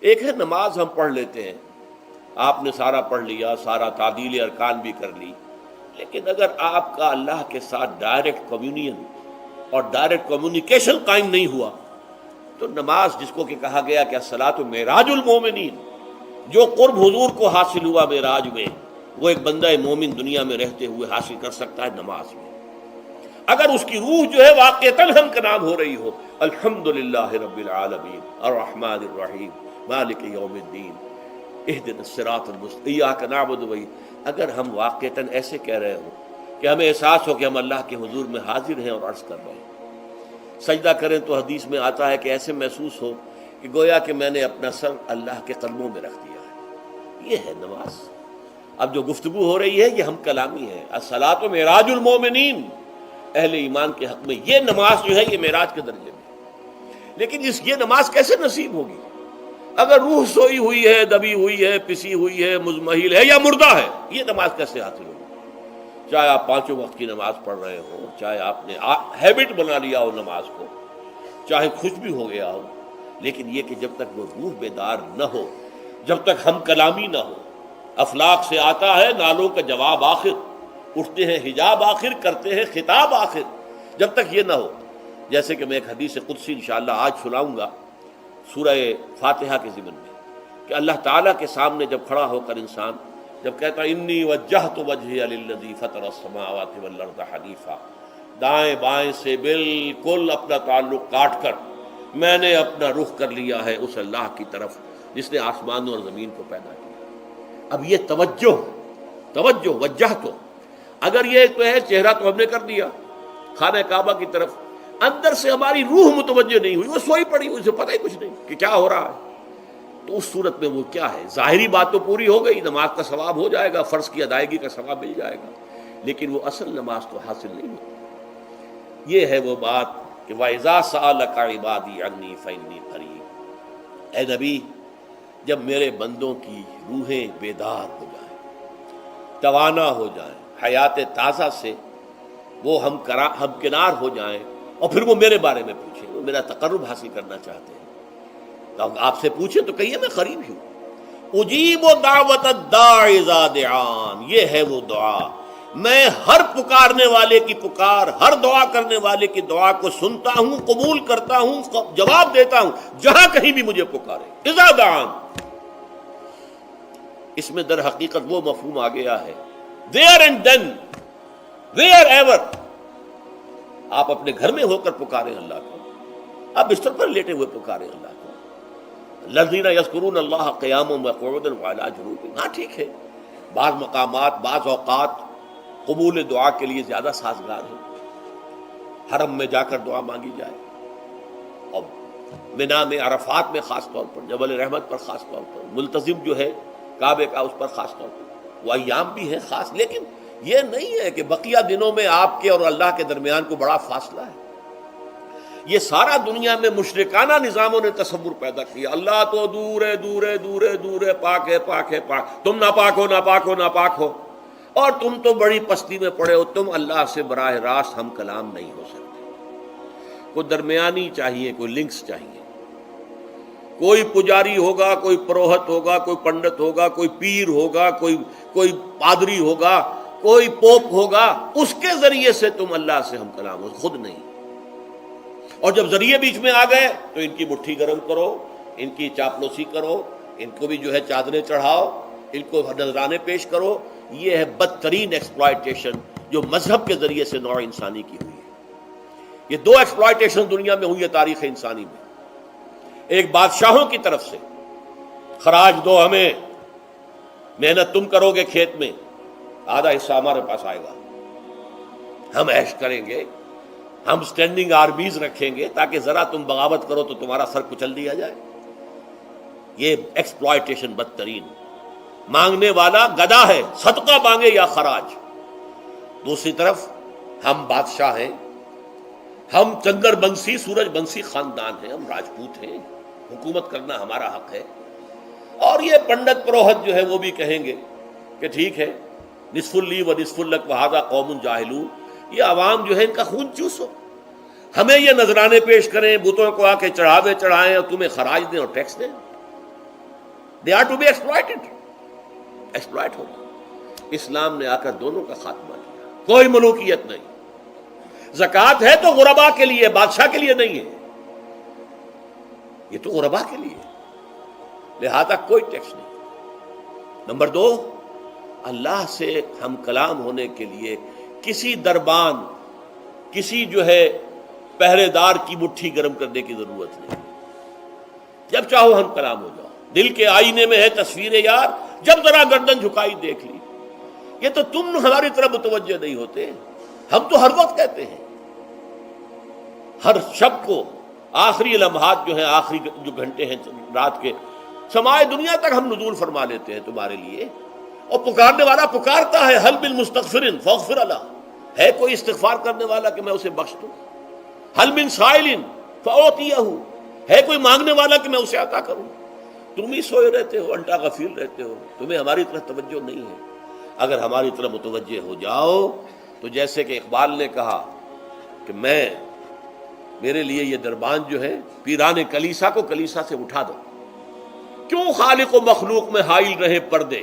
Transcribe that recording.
ایک ہے نماز ہم پڑھ لیتے ہیں، آپ نے سارا پڑھ لیا، سارا تعدیل ارکان بھی کر لی، لیکن اگر آپ کا اللہ کے ساتھ ڈائریکٹ کمیونین اور ڈائریکٹ کمیونیکیشن قائم نہیں ہوا تو نماز، جس کو کہ کہا گیا کہ الصلاۃ معراج المومنین، جو قرب حضور کو حاصل ہوا معراج میں، وہ ایک بندہ مومن دنیا میں رہتے ہوئے حاصل کر سکتا ہے نماز میں، اگر اس کی روح جو ہے واقعتاً ہم کا نام ہو رہی ہو، الحمدللہ رب العالمین الرحمن الرحیم مالک یوم الدین اہدنا الصراط المستقیم ایاک نعبد و ایاک، اگر ہم واقعتاً ایسے کہہ رہے ہوں کہ ہمیں احساس ہو کہ ہم اللہ کے حضور میں حاضر ہیں اور عرض کر رہے ہیں، سجدہ کریں تو حدیث میں آتا ہے کہ ایسے محسوس ہو کہ گویا کہ میں نے اپنا سر اللہ کے قدموں میں رکھ دیا ہے، یہ ہے نماز۔ اب جو گفتگو ہو رہی ہے یہ ہم کلامی ہے، الصلاۃ معراج المومنین، اہل ایمان کے حق میں یہ نماز جو ہے یہ معراج کے درجے میں، لیکن یہ نماز کیسے نصیب ہوگی اگر روح سوئی ہوئی ہے، دبی ہوئی ہے، پسی ہوئی ہے، مزمحل ہے یا مردہ ہے؟ یہ نماز کیسے حاصل ہوگی؟ چاہے آپ پانچوں وقت کی نماز پڑھ رہے ہو، چاہے آپ نے ہیبٹ بنا لیا ہو نماز کو، چاہے خوش بھی ہو گیا ہو، لیکن یہ کہ جب تک وہ روح بیدار نہ ہو، جب تک ہم کلامی نہ ہو، افلاق سے آتا ہے نالوں کا جواب آخر، اٹھتے ہیں حجاب آخر، کرتے ہیں خطاب آخر، جب تک یہ نہ ہو، جیسے کہ میں ایک حدیث قدسی انشاءاللہ آج سناؤں گا سورہ فاتحہ کے ضمن میں، کہ اللہ تعالیٰ کے سامنے جب کھڑا ہو کر انسان جب کہتا ہے انی وجہت وجہی للذی فطر السماوات والارض حنیفا، دائیں بائیں سے بالکل اپنا تعلق کاٹ کر میں نے اپنا رخ کر لیا ہے اس اللہ کی طرف جس نے آسمانوں اور زمین کو پیدا کیا۔ اب یہ توجہ وجہ تو اگر یہ تو ہے چہرہ تو ہم نے کر دیا خانہ کعبہ کی طرف، اندر سے ہماری روح متوجہ نہیں ہوئی، وہ سوئی پڑی ہوئی، اسے پتہ ہی کچھ نہیں کہ کیا ہو رہا ہے، تو اس صورت میں وہ کیا ہے؟ ظاہری بات تو پوری ہو گئی، نماز کا ثواب ہو جائے گا، فرض کی ادائیگی کا ثواب مل جائے گا، لیکن وہ اصل نماز تو حاصل نہیں ہوتی۔ یہ ہے وہ بات کہ وَإِذَا سَأَلَكَ عِبَادِي عَنِّي فَإِنِّي قَرِيبٌ، اے نبی جب میرے بندوں کی روحیں بیدار ہو جائیں، توانا ہو جائیں، حیات تازہ سے وہ ہم کنار ہو جائیں، اور پھر وہ میرے بارے میں پوچھیں، وہ میرا تقرب حاصل کرنا چاہتے ہیں، تو آپ سے پوچھیں تو کہیے میں قریب ہی ہوں، اجیب دعوت الداع اذا دعان، یہ ہے وہ دعا، میں ہر پکارنے والے کی پکار، ہر دعا کرنے والے کی دعا کو سنتا ہوں، قبول کرتا ہوں، جواب دیتا ہوں جہاں کہیں بھی مجھے پکارے، اذا دعان۔ اس میں در حقیقت وہ مفہوم آ گیا ہے there and then wherever، آپ اپنے گھر میں ہو کر پکاریں اللہ کو، آپ بستر پر لیٹے ہوئے پکاریں اللہ کو، الذین یذکرون اللہ قیاما وقعودا وعلی جنوبہم، ہاں ٹھیک ہے، بعض مقامات بعض اوقات قبول دعا کے لیے زیادہ سازگار ہے، حرم میں جا کر دعا مانگی جائے، اور منا میں، عرفات میں خاص طور پر، جبل رحمت پر خاص طور پر، ملتزم جو ہے کعبے کا اس پر خاص طور پر، وہ ایام بھی ہیں خاص، لیکن یہ نہیں ہے کہ بقیہ دنوں میں آپ کے اور اللہ کے درمیان کو بڑا فاصلہ ہے۔ یہ سارا دنیا میں مشرکانہ نظاموں نے تصور پیدا کیا، اللہ تو دور ہے دور ہے دور ہے دور ہے، پاک ہے پاک ہے پاک، تم ناپاک ہو ناپاک ہو ناپاک ہو، اور تم تو بڑی پستی میں پڑے ہو، تم اللہ سے براہ راست ہم کلام نہیں ہو سکتے۔ کوئی درمیانی چاہیے، کوئی لنکس چاہیے، کوئی پجاری ہوگا، کوئی پروہت ہوگا، کوئی پنڈت ہوگا، کوئی پیر ہوگا، کوئی پادری ہوگا، کوئی پوپ ہوگا، اس کے ذریعے سے تم اللہ سے ہم کلام ہو، خود نہیں۔ اور جب ذریعے بیچ میں آ گئے تو ان کی مٹھی گرم کرو، ان کی چاپلوسی کرو، ان کو بھی جو ہے چادریں چڑھاؤ، ان کو نذرانے پیش کرو، یہ ہے بدترین ایکسپلائٹیشن جو مذہب کے ذریعے سے نوع انسانی کی ہوئی ہے۔ یہ دو ایکسپلائٹیشن دنیا میں ہوئی ہے تاریخ انسانی میں، ایک بادشاہوں کی طرف سے خراج دو ہمیں، محنت تم کرو گے کھیت میں، آدھا حصہ ہمارے پاس آئے گا، ہم عیش کریں گے، ہم سٹینڈنگ آرمیز رکھیں گے تاکہ ذرا تم بغاوت کرو تو تمہارا سر کچل دیا جائے۔ یہ ایکسپلائٹیشن بدترین، مانگنے والا گدا ہے، صدقہ مانگے یا خراج۔ دوسری طرف ہم بادشاہ ہیں، ہم چندر بنسی سورج بنسی خاندان ہیں، ہم راجپوت ہیں، حکومت کرنا ہمارا حق ہے، اور یہ پنڈت پروہت جو ہے وہ بھی کہیں گے کہ ٹھیک ہے، نصف لی و نصف لک وہذا قوم جاہلون، یہ عوام جو ہے ان کا خون چوسو، ہمیں یہ نذرانے پیش کریں، بتوں کو آ کے چڑھاوے چڑھائیں اور تمہیں خراج دیں اور ٹیکس دیں۔ They are to be exploited, exploit ہونا۔ اسلام نے آ کر دونوں کا خاتمہ کیا، کوئی ملوکیت نہیں۔ زکوٰۃ ہے تو غربا کے لیے، بادشاہ کے لیے نہیں ہے، یہ تو غربا کے لیے، لہذا کوئی ٹیکس نہیں۔ نمبر 2، اللہ سے ہم کلام ہونے کے لیے کسی دربان، کسی جو ہے پہرے دار کی مٹھی گرم کرنے کی ضرورت نہیں، جب چاہو ہم کلام ہو جاؤ۔ دل کے آئینے میں ہے تصویر یار، جب ذرا گردن جھکائی دیکھ لی۔ یہ تو تم ہماری طرف متوجہ نہیں ہوتے، ہم تو ہر وقت کہتے ہیں، ہر شب کو آخری لمحات جو ہیں، آخری جو گھنٹے ہیں رات کے، سمائے دنیا تک ہم نزول فرما لیتے ہیں تمہارے لیے، اور پکارنے والا پکارتا ہے، حل من مستغفر فاغفر له، ہے کوئی استغفار کرنے والا کہ میں اسے بخش دوں؟ حل من سائل فاعطیہ، ہے کوئی مانگنے والا کہ میں اسے عطا کروں؟ تم ہی سوئے رہتے ہو، انٹا غفیر رہتے ہو، تمہیں ہماری طرف توجہ نہیں ہے۔ اگر ہماری طرف متوجہ ہو جاؤ تو جیسے کہ اقبال نے کہا کہ میرے لیے یہ دربان جو ہے، پیران کلیسا کو کلیسا سے اٹھا دو، کیوں خالق و مخلوق میں حائل رہے پردے،